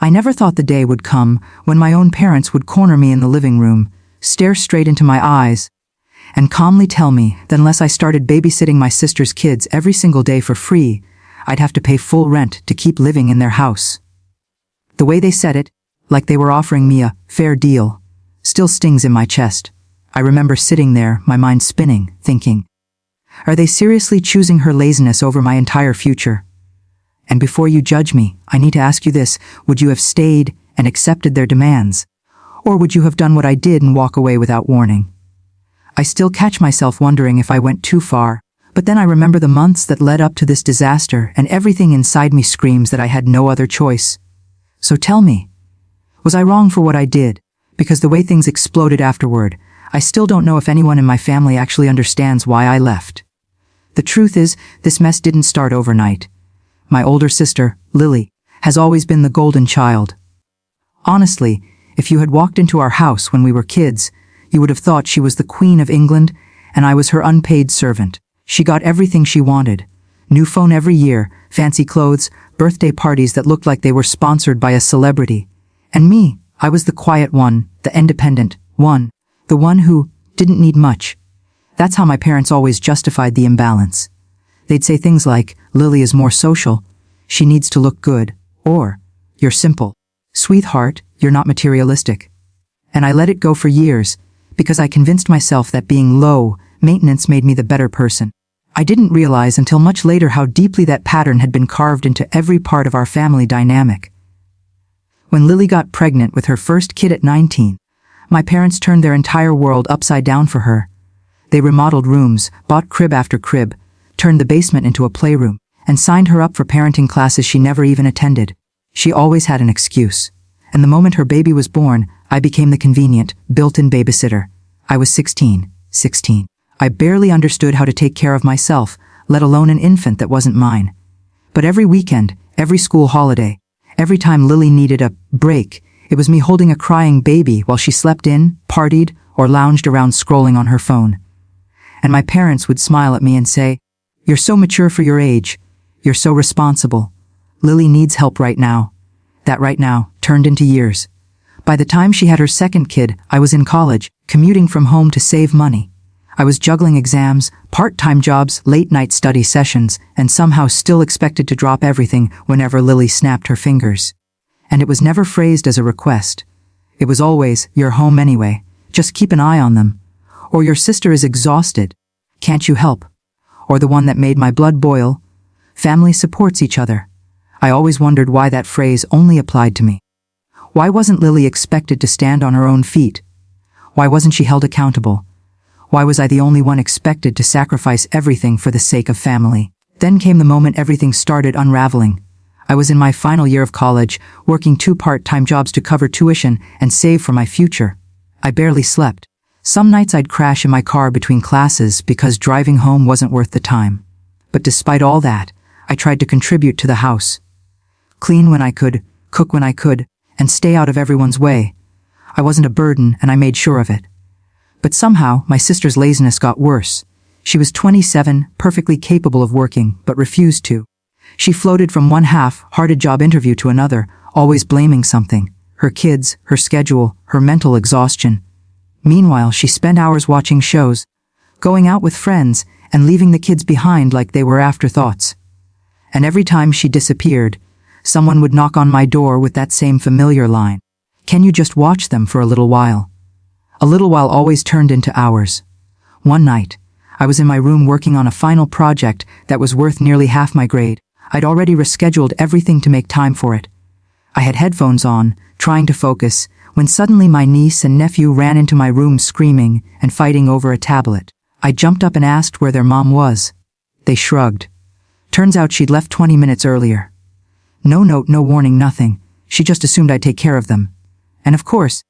I never thought the day would come when my own parents would corner me in the living room, stare straight into my eyes, and calmly tell me that unless I started babysitting my sister's kids every single day for free, I'd have to pay full rent to keep living in their house. The way they said it, like they were offering me a fair deal, still stings in my chest. I remember sitting there, my mind spinning, thinking, are they seriously choosing her laziness over my entire future? And before you judge me, I need to ask you this: would you have stayed and accepted their demands? Or would you have done what I did and walk away without warning? I still catch myself wondering if I went too far, but then I remember the months that led up to this disaster, and everything inside me screams that I had no other choice. So tell me, was I wrong for what I did? Because the way things exploded afterward, I still don't know if anyone in my family actually understands why I left. The truth is, this mess didn't start overnight. My older sister, Lily, has always been the golden child. Honestly, if you had walked into our house when we were kids, you would have thought she was the Queen of England and I was her unpaid servant. She got everything she wanted. New phone every year, fancy clothes, birthday parties that looked like they were sponsored by a celebrity. And me, I was the quiet one, the independent one, the one who didn't need much. That's how my parents always justified the imbalance. They'd say things like, Lily is more social, she needs to look good, or, you're simple. Sweetheart, you're not materialistic. And I let it go for years, because I convinced myself that being low maintenance made me the better person. I didn't realize until much later how deeply that pattern had been carved into every part of our family dynamic. When Lily got pregnant with her first kid at 19, my parents turned their entire world upside down for her. They remodeled rooms, bought crib after crib, turned the basement into a playroom, and signed her up for parenting classes she never even attended. She always had an excuse. And the moment her baby was born, I became the convenient, built-in babysitter. I was 16. I barely understood how to take care of myself, let alone an infant that wasn't mine. But every weekend, every school holiday, every time Lily needed a break, it was me holding a crying baby while she slept in, partied, or lounged around scrolling on her phone. And my parents would smile at me and say, "You're so mature for your age. You're so responsible. Lily needs help right now." That right now turned into years. By the time she had her second kid, I was in college, commuting from home to save money. I was juggling exams, part-time jobs, late-night study sessions, and somehow still expected to drop everything whenever Lily snapped her fingers. And it was never phrased as a request. It was always, "You're home anyway. Just keep an eye on them." Or, "Your sister is exhausted. Can't you help?" Or the one that made my blood boil, "Family supports each other." I always wondered why that phrase only applied to me. Why wasn't Lily expected to stand on her own feet? Why wasn't she held accountable? Why was I the only one expected to sacrifice everything for the sake of family? Then came the moment everything started unraveling. I was in my final year of college, working 2 part-time jobs to cover tuition and save for my future. I barely slept. Some nights I'd crash in my car between classes because driving home wasn't worth the time. But despite all that, I tried to contribute to the house. Clean when I could, cook when I could, and stay out of everyone's way. I wasn't a burden, and I made sure of it. But somehow, my sister's laziness got worse. She was 27, perfectly capable of working, but refused to. She floated from one half-hearted job interview to another, always blaming something: her kids, her schedule, her mental exhaustion. Meanwhile, she spent hours watching shows, going out with friends, and leaving the kids behind like they were afterthoughts. And every time she disappeared, someone would knock on my door with that same familiar line: "Can you just watch them for a little while?" A little while always turned into hours. One night, I was in my room working on a final project that was worth nearly half my grade. I'd already rescheduled everything to make time for it. I had headphones on, trying to focus, when suddenly my niece and nephew ran into my room screaming and fighting over a tablet. I jumped up and asked where their mom was. They shrugged. Turns out she'd left 20 minutes earlier. No note, no warning, nothing. She just assumed I'd take care of them. And of course,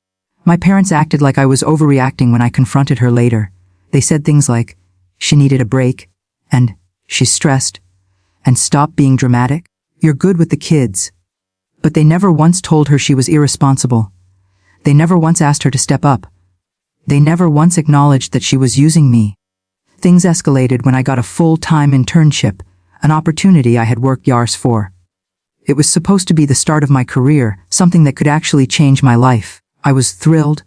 my parents acted like I was overreacting when I confronted her later. They said things like, "She needed a break," and "She's stressed," and "Stop being dramatic. You're good with the kids." But they never once told her she was irresponsible. They never once asked her to step up. They never once acknowledged that she was using me. Things escalated when I got a full-time internship, an opportunity I had worked years for. It was supposed to be the start of my career, something that could actually change my life. I was thrilled.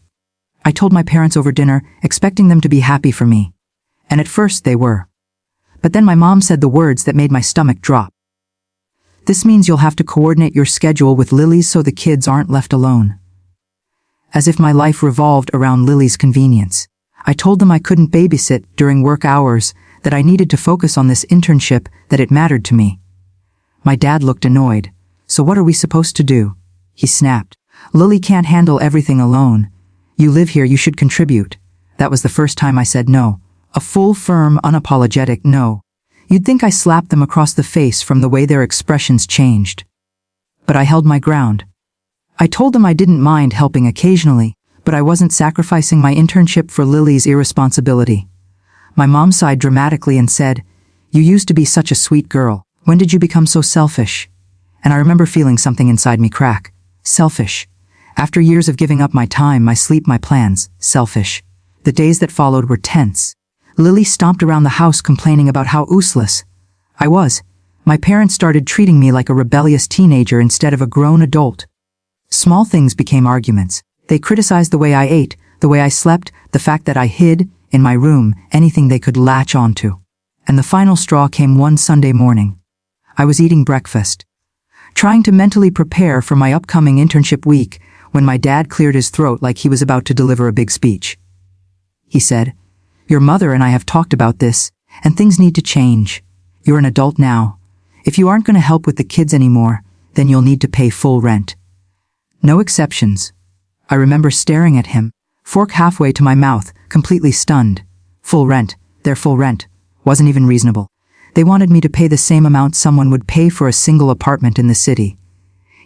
I told my parents over dinner, expecting them to be happy for me. And at first they were. But then my mom said the words that made my stomach drop. "This means you'll have to coordinate your schedule with Lily's so the kids aren't left alone." As if my life revolved around Lily's convenience. I told them I couldn't babysit during work hours, that I needed to focus on this internship, that it mattered to me. My dad looked annoyed. "So what are we supposed to do?" He snapped. "Lily can't handle everything alone. You live here, you should contribute." That was the first time I said no. A full, firm, unapologetic no. You'd think I slapped them across the face from the way their expressions changed. But I held my ground. I told them I didn't mind helping occasionally, but I wasn't sacrificing my internship for Lily's irresponsibility. My mom sighed dramatically and said, "You used to be such a sweet girl. When did you become so selfish?" And I remember feeling something inside me crack. Selfish. After years of giving up my time, my sleep, my plans, selfish. The days that followed were tense. Lily stomped around the house complaining about how useless I was. My parents started treating me like a rebellious teenager instead of a grown adult. Small things became arguments. They criticized the way I ate, the way I slept, the fact that I hid, in my room, anything they could latch onto. And the final straw came one Sunday morning. I was eating breakfast, trying to mentally prepare for my upcoming internship week, when my dad cleared his throat like he was about to deliver a big speech. He said, "Your mother and I have talked about this, and things need to change. You're an adult now. If you aren't going to help with the kids anymore, then you'll need to pay full rent. No exceptions." I remember staring at him, fork halfway to my mouth, completely stunned. Full rent, their full rent, wasn't even reasonable. They wanted me to pay the same amount someone would pay for a single apartment in the city.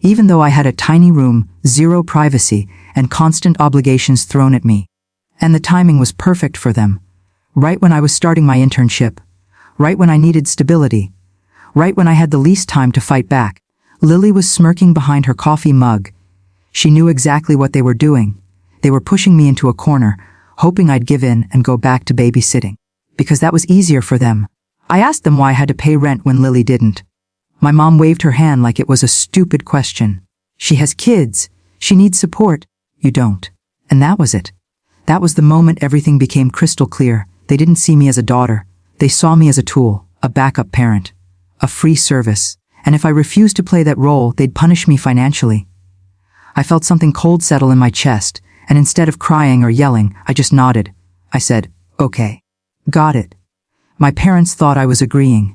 Even though I had a tiny room, zero privacy, and constant obligations thrown at me. And the timing was perfect for them. Right when I was starting my internship. Right when I needed stability. Right when I had the least time to fight back. Lily was smirking behind her coffee mug. She knew exactly what they were doing. They were pushing me into a corner, hoping I'd give in and go back to babysitting. Because that was easier for them. I asked them why I had to pay rent when Lily didn't. My mom waved her hand like it was a stupid question. "She has kids. She needs support. You don't." And that was it. That was the moment everything became crystal clear. They didn't see me as a daughter. They saw me as a tool, a backup parent, a free service. And if I refused to play that role, they'd punish me financially. I felt something cold settle in my chest, and instead of crying or yelling, I just nodded. I said, "Okay. Got it." My parents thought I was agreeing.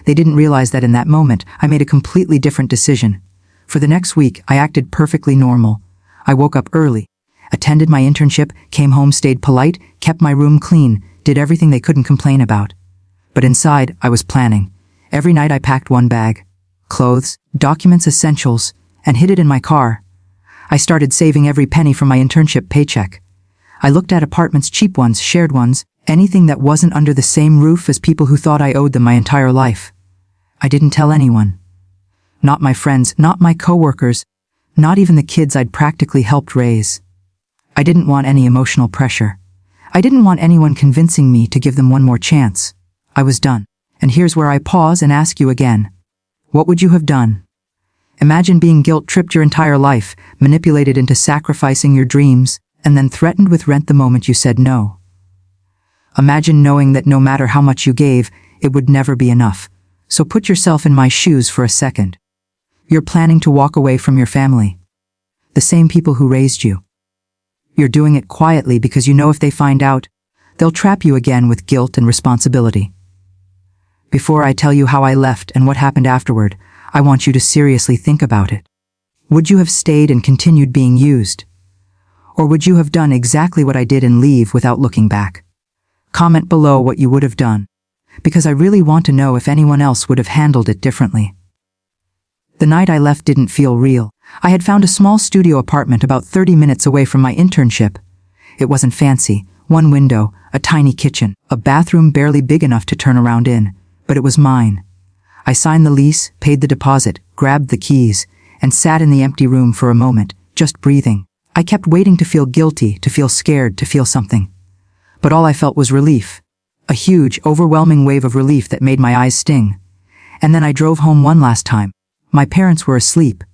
They didn't realize that in that moment, I made a completely different decision. For the next week, I acted perfectly normal. I woke up early, attended my internship, came home, stayed polite, kept my room clean, did everything they couldn't complain about. But inside, I was planning. Every night I packed one bag, clothes, documents, essentials, and hid it in my car. I started saving every penny from my internship paycheck. I looked at apartments, cheap ones, shared ones, anything that wasn't under the same roof as people who thought I owed them my entire life. I didn't tell anyone. Not my friends, not my coworkers, not even the kids I'd practically helped raise. I didn't want any emotional pressure. I didn't want anyone convincing me to give them one more chance. I was done. And here's where I pause and ask you again. What would you have done? Imagine being guilt-tripped your entire life, manipulated into sacrificing your dreams, and then threatened with rent the moment you said no. Imagine knowing that no matter how much you gave, it would never be enough. So put yourself in my shoes for a second. You're planning to walk away from your family. The same people who raised you. You're doing it quietly because you know if they find out, they'll trap you again with guilt and responsibility. Before I tell you how I left and what happened afterward, I want you to seriously think about it. Would you have stayed and continued being used? Or would you have done exactly what I did and leave without looking back? Comment below what you would have done, because I really want to know if anyone else would have handled it differently. The night I left didn't feel real. I had found a small studio apartment about 30 minutes away from my internship. It wasn't fancy, one window, a tiny kitchen, a bathroom barely big enough to turn around in, but it was mine. I signed the lease, paid the deposit, grabbed the keys, and sat in the empty room for a moment, just breathing. I kept waiting to feel guilty, to feel scared, to feel something. But all I felt was relief. A huge, overwhelming wave of relief that made my eyes sting. And then I drove home one last time. My parents were asleep.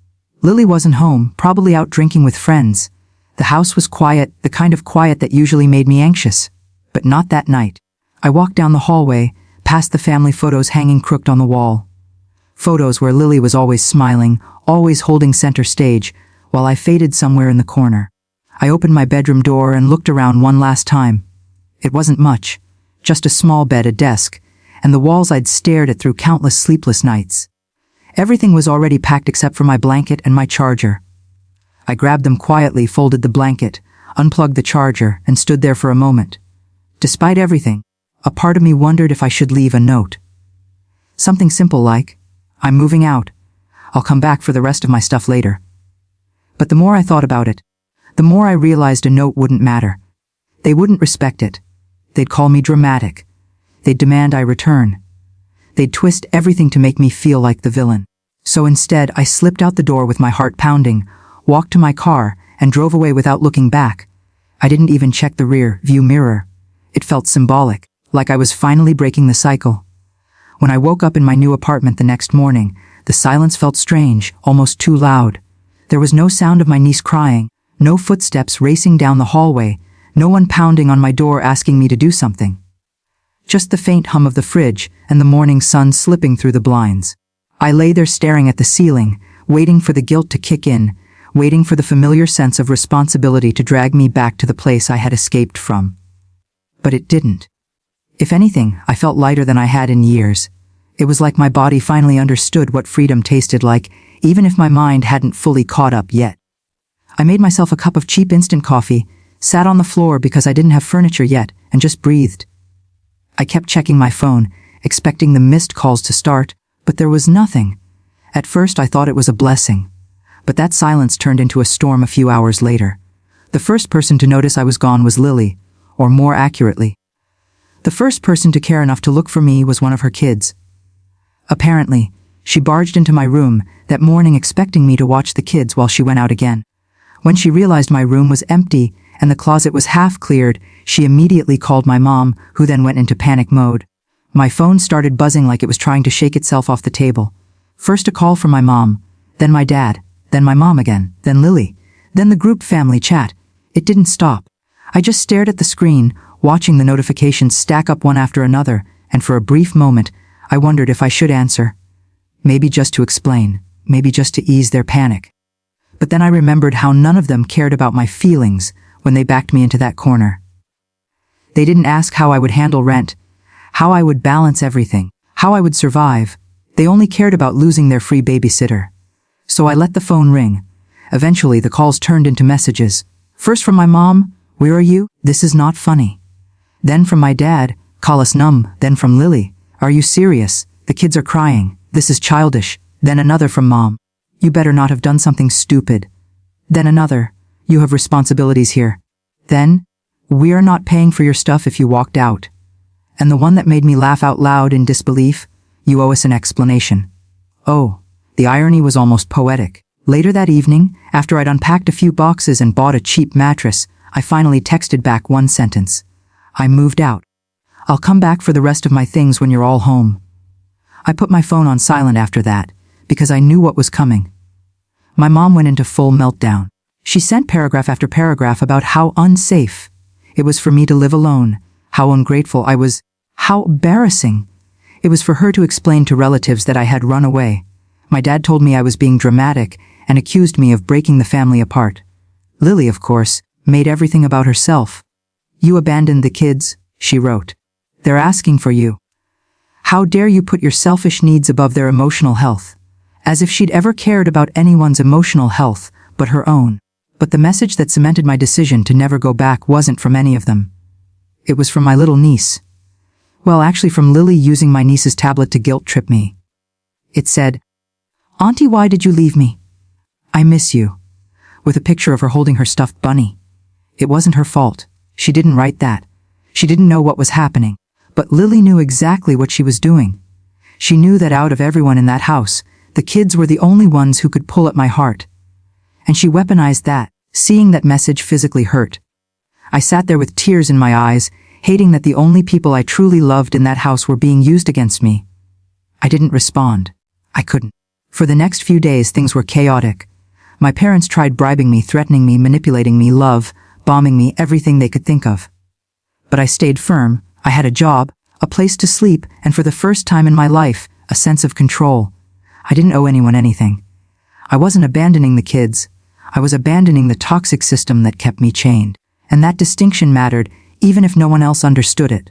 Lily wasn't home, probably out drinking with friends. The house was quiet, the kind of quiet that usually made me anxious. But not that night. I walked down the hallway, past the family photos hanging crooked on the wall. Photos where Lily was always smiling, always holding center stage, while I faded somewhere in the corner. I opened my bedroom door and looked around one last time. It wasn't much, just a small bed, a desk, and the walls I'd stared at through countless sleepless nights. Everything was already packed except for my blanket and my charger. I grabbed them quietly, folded the blanket, unplugged the charger, and stood there for a moment. Despite everything, a part of me wondered if I should leave a note. Something simple like, "I'm moving out. I'll come back for the rest of my stuff later." But the more I thought about it, the more I realized a note wouldn't matter. They wouldn't respect it. They'd call me dramatic. They'd demand I return. They'd twist everything to make me feel like the villain. So instead, I slipped out the door with my heart pounding, walked to my car, and drove away without looking back. I didn't even check the rear view mirror. It felt symbolic, like I was finally breaking the cycle. When I woke up in my new apartment the next morning, the silence felt strange, almost too loud. There was no sound of my niece crying, no footsteps racing down the hallway, no one pounding on my door asking me to do something. Just the faint hum of the fridge and the morning sun slipping through the blinds. I lay there staring at the ceiling, waiting for the guilt to kick in, waiting for the familiar sense of responsibility to drag me back to the place I had escaped from. But it didn't. If anything, I felt lighter than I had in years. It was like my body finally understood what freedom tasted like, even if my mind hadn't fully caught up yet. I made myself a cup of cheap instant coffee, sat on the floor because I didn't have furniture yet, and just breathed. I kept checking my phone, expecting the missed calls to start, but there was nothing. At first I thought it was a blessing. But that silence turned into a storm a few hours later. The first person to notice I was gone was Lily, or more accurately, the first person to care enough to look for me was one of her kids. Apparently, she barged into my room that morning expecting me to watch the kids while she went out again. When she realized my room was empty and the closet was half cleared, she immediately called my mom, who then went into panic mode. My phone started buzzing like it was trying to shake itself off the table. First a call from my mom, then my dad, then my mom again, then Lily, then the group family chat. It didn't stop. I just stared at the screen, watching the notifications stack up one after another, and for a brief moment, I wondered if I should answer. Maybe just to explain, maybe just to ease their panic. But then I remembered how none of them cared about my feelings when they backed me into that corner. They didn't ask how I would handle rent, how I would balance everything, how I would survive. They only cared about losing their free babysitter. So I let the phone ring. Eventually, the calls turned into messages. First from my mom, "Where are you? This is not funny." Then from my dad, "Call us numb." Then from Lily, "Are you serious? The kids are crying. This is childish." Then another from mom, "You better not have done something stupid." Then another, "You have responsibilities here." Then, "We are not paying for your stuff if you walked out." And the one that made me laugh out loud in disbelief, "You owe us an explanation." Oh, the irony was almost poetic. Later that evening, after I'd unpacked a few boxes and bought a cheap mattress, I finally texted back one sentence. "I moved out. I'll come back for the rest of my things when you're all home." I put my phone on silent after that, because I knew what was coming. My mom went into full meltdown. She sent paragraph after paragraph about how unsafe it was for me to live alone, how ungrateful I was, how embarrassing it was for her to explain to relatives that I had run away. My dad told me I was being dramatic and accused me of breaking the family apart. Lily, of course, made everything about herself. "You abandoned the kids," she wrote. "They're asking for you. How dare you put your selfish needs above their emotional health?" As if she'd ever cared about anyone's emotional health but her own. But the message that cemented my decision to never go back wasn't from any of them. It was from my little niece. Well, actually from Lily using my niece's tablet to guilt trip me. It said, "Auntie, why did you leave me? I miss you," with a picture of her holding her stuffed bunny. It wasn't her fault. She didn't write that. She didn't know what was happening. But Lily knew exactly what she was doing. She knew that out of everyone in that house, the kids were the only ones who could pull at my heart. And she weaponized that. Seeing that message physically hurt. I sat there with tears in my eyes, hating that the only people I truly loved in that house were being used against me. I didn't respond. I couldn't. For the next few days, things were chaotic. My parents tried bribing me, threatening me, manipulating me, bombing me, everything they could think of. But I stayed firm. I had a job, a place to sleep, and for the first time in my life, a sense of control. I didn't owe anyone anything. I wasn't abandoning the kids. I was abandoning the toxic system that kept me chained. And that distinction mattered, even if no one else understood it.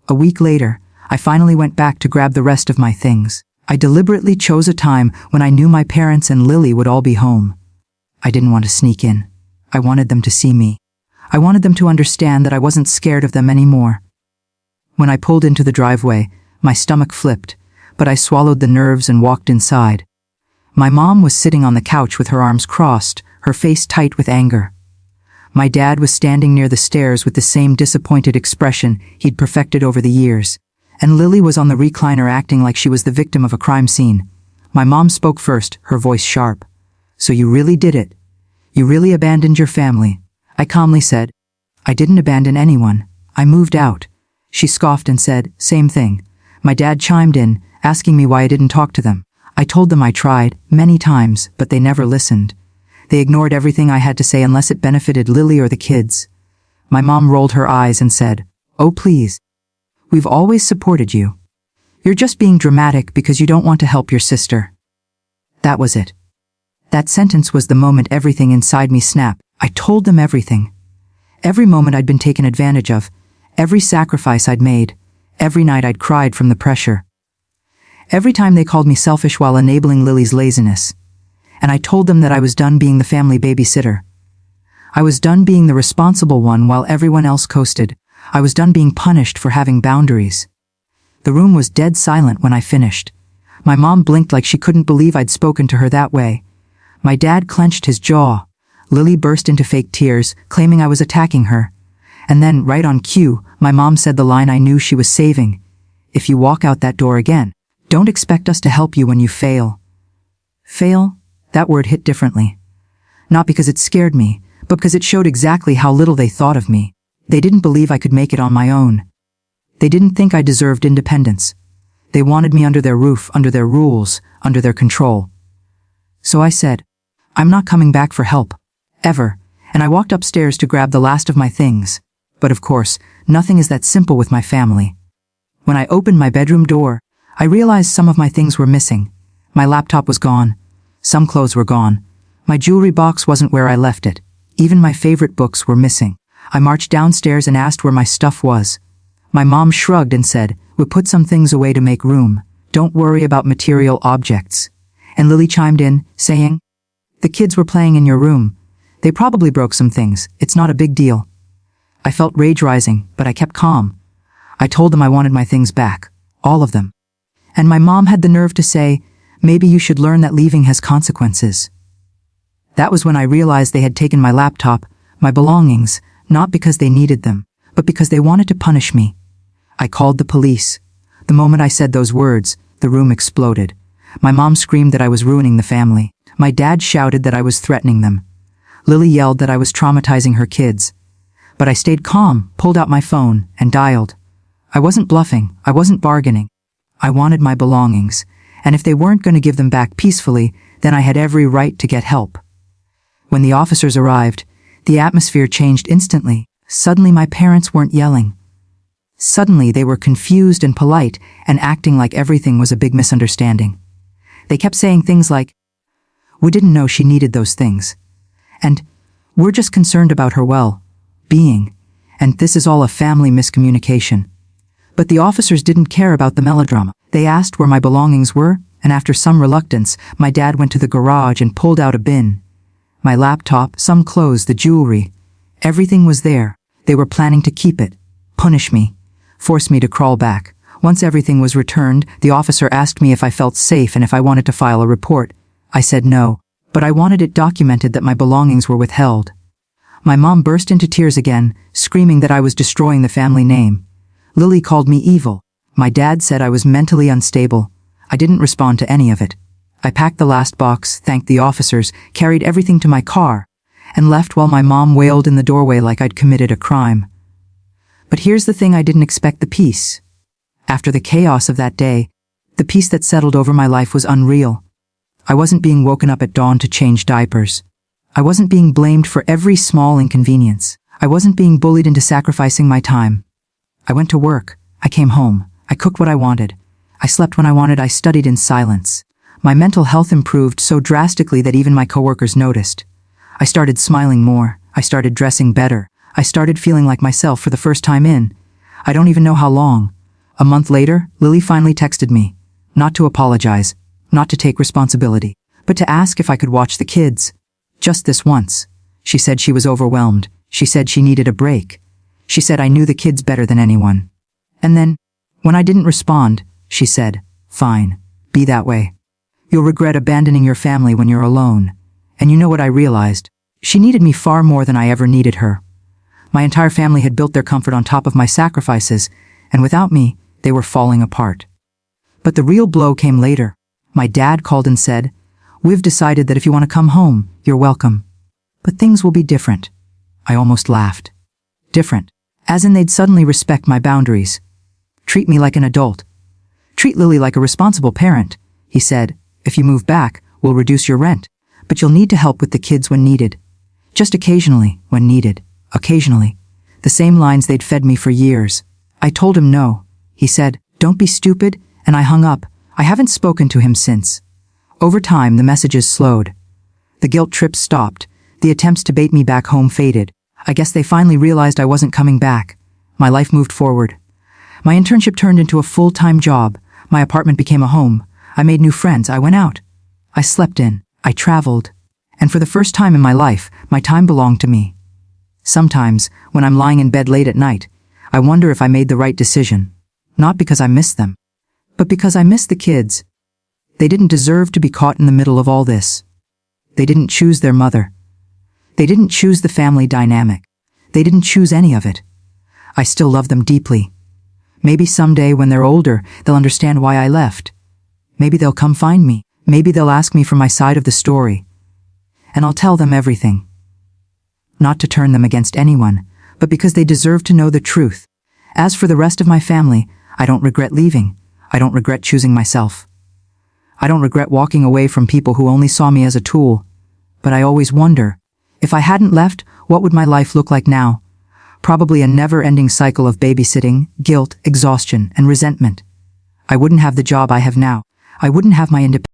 A week later, I finally went back to grab the rest of my things. I deliberately chose a time when I knew my parents and Lily would all be home. I didn't want to sneak in. I wanted them to see me. I wanted them to understand that I wasn't scared of them anymore. When I pulled into the driveway, my stomach flipped, but I swallowed the nerves and walked inside. My mom was sitting on the couch with her arms crossed, her face tight with anger. My dad was standing near the stairs with the same disappointed expression he'd perfected over the years, and Lily was on the recliner acting like she was the victim of a crime scene. My mom spoke first, her voice sharp. "So you really did it? You really abandoned your family?" I calmly said, "I didn't abandon anyone. I moved out." She scoffed and said, "Same thing." My dad chimed in, asking me why I didn't talk to them. I told them I tried, many times, but they never listened. They ignored everything I had to say unless it benefited Lily or the kids. My mom rolled her eyes and said, "Oh please. We've always supported you. You're just being dramatic because you don't want to help your sister." That was it. That sentence was the moment everything inside me snapped. I told them everything. Every moment I'd been taken advantage of, every sacrifice I'd made, every night I'd cried from the pressure. Every time they called me selfish while enabling Lily's laziness. And I told them that I was done being the family babysitter. I was done being the responsible one while everyone else coasted. I was done being punished for having boundaries. The room was dead silent when I finished. My mom blinked like she couldn't believe I'd spoken to her that way. My dad clenched his jaw. Lily burst into fake tears, claiming I was attacking her. And then, right on cue, my mom said the line I knew she was saving. "If you walk out that door again, don't expect us to help you when you fail." Fail? That word hit differently. Not because it scared me, but because it showed exactly how little they thought of me. They didn't believe I could make it on my own. They didn't think I deserved independence. They wanted me under their roof, under their rules, under their control. So I said, "I'm not coming back for help. Ever." And I walked upstairs to grab the last of my things. But of course, nothing is that simple with my family. When I opened my bedroom door, I realized some of my things were missing. My laptop was gone. Some clothes were gone. My jewelry box wasn't where I left it. Even my favorite books were missing. I marched downstairs and asked where my stuff was. My mom shrugged and said, "We put some things away to make room. Don't worry about material objects." And Lily chimed in, saying, "The kids were playing in your room. They probably broke some things. It's not a big deal." I felt rage rising, but I kept calm. I told them I wanted my things back. All of them. And my mom had the nerve to say, "Maybe you should learn that leaving has consequences." That was when I realized they had taken my laptop, my belongings, not because they needed them, but because they wanted to punish me. I called the police. The moment I said those words, the room exploded. My mom screamed that I was ruining the family. My dad shouted that I was threatening them. Lily yelled that I was traumatizing her kids. But I stayed calm, pulled out my phone, and dialed. I wasn't bluffing. I wasn't bargaining. I wanted my belongings, and if they weren't going to give them back peacefully, then I had every right to get help. When the officers arrived, the atmosphere changed instantly. Suddenly my parents weren't yelling. Suddenly they were confused and polite and acting like everything was a big misunderstanding. They kept saying things like, "We didn't know she needed those things," and "We're just concerned about her well-being, and this is all a family miscommunication." But the officers didn't care about the melodrama. They asked where my belongings were, and after some reluctance, my dad went to the garage and pulled out a bin. My laptop, some clothes, the jewelry. Everything was there. They were planning to keep it, punish me, force me to crawl back. Once everything was returned, the officer asked me if I felt safe and if I wanted to file a report. I said no, but I wanted it documented that my belongings were withheld. My mom burst into tears again, screaming that I was destroying the family name. Lily called me evil. My dad said I was mentally unstable. I didn't respond to any of it. I packed the last box, thanked the officers, carried everything to my car, and left while my mom wailed in the doorway like I'd committed a crime. But here's the thing: I didn't expect the peace. After the chaos of that day, the peace that settled over my life was unreal. I wasn't being woken up at dawn to change diapers. I wasn't being blamed for every small inconvenience. I wasn't being bullied into sacrificing my time. I went to work. I came home. I cooked what I wanted. I slept when I wanted. I studied in silence. My mental health improved so drastically that even my coworkers noticed. I started smiling more. I started dressing better. I started feeling like myself for the first time in, I don't even know how long. A month later, Lily finally texted me. Not to apologize, not to take responsibility, but to ask if I could watch the kids. Just this once. She said she was overwhelmed. She said she needed a break. She said I knew the kids better than anyone. And then, when I didn't respond, she said, "Fine, be that way. You'll regret abandoning your family when you're alone." And you know what I realized? She needed me far more than I ever needed her. My entire family had built their comfort on top of my sacrifices, and without me, they were falling apart. But the real blow came later. My dad called and said, "We've decided that if you want to come home, you're welcome. But things will be different." I almost laughed. Different. As in they'd suddenly respect my boundaries. Treat me like an adult. Treat Lily like a responsible parent. He said, "If you move back, we'll reduce your rent. But you'll need to help with the kids when needed. Just occasionally, when needed. Occasionally." The same lines they'd fed me for years. I told him no. He said, "Don't be stupid," and I hung up. I haven't spoken to him since. Over time, the messages slowed. The guilt trips stopped. The attempts to bait me back home faded. I guess they finally realized I wasn't coming back. My life moved forward. My internship turned into a full-time job. My apartment became a home. I made new friends. I went out. I slept in. I traveled. And for the first time in my life, my time belonged to me. Sometimes, when I'm lying in bed late at night, I wonder if I made the right decision. Not because I miss them, but because I miss the kids. They didn't deserve to be caught in the middle of all this. They didn't choose their mother. They didn't choose the family dynamic. They didn't choose any of it. I still love them deeply. Maybe someday when they're older, they'll understand why I left. Maybe they'll come find me. Maybe they'll ask me for my side of the story. And I'll tell them everything. Not to turn them against anyone, but because they deserve to know the truth. As for the rest of my family, I don't regret leaving. I don't regret choosing myself. I don't regret walking away from people who only saw me as a tool. But I always wonder, if I hadn't left, what would my life look like now? Probably a never-ending cycle of babysitting, guilt, exhaustion, and resentment. I wouldn't have the job I have now. I wouldn't have my independence.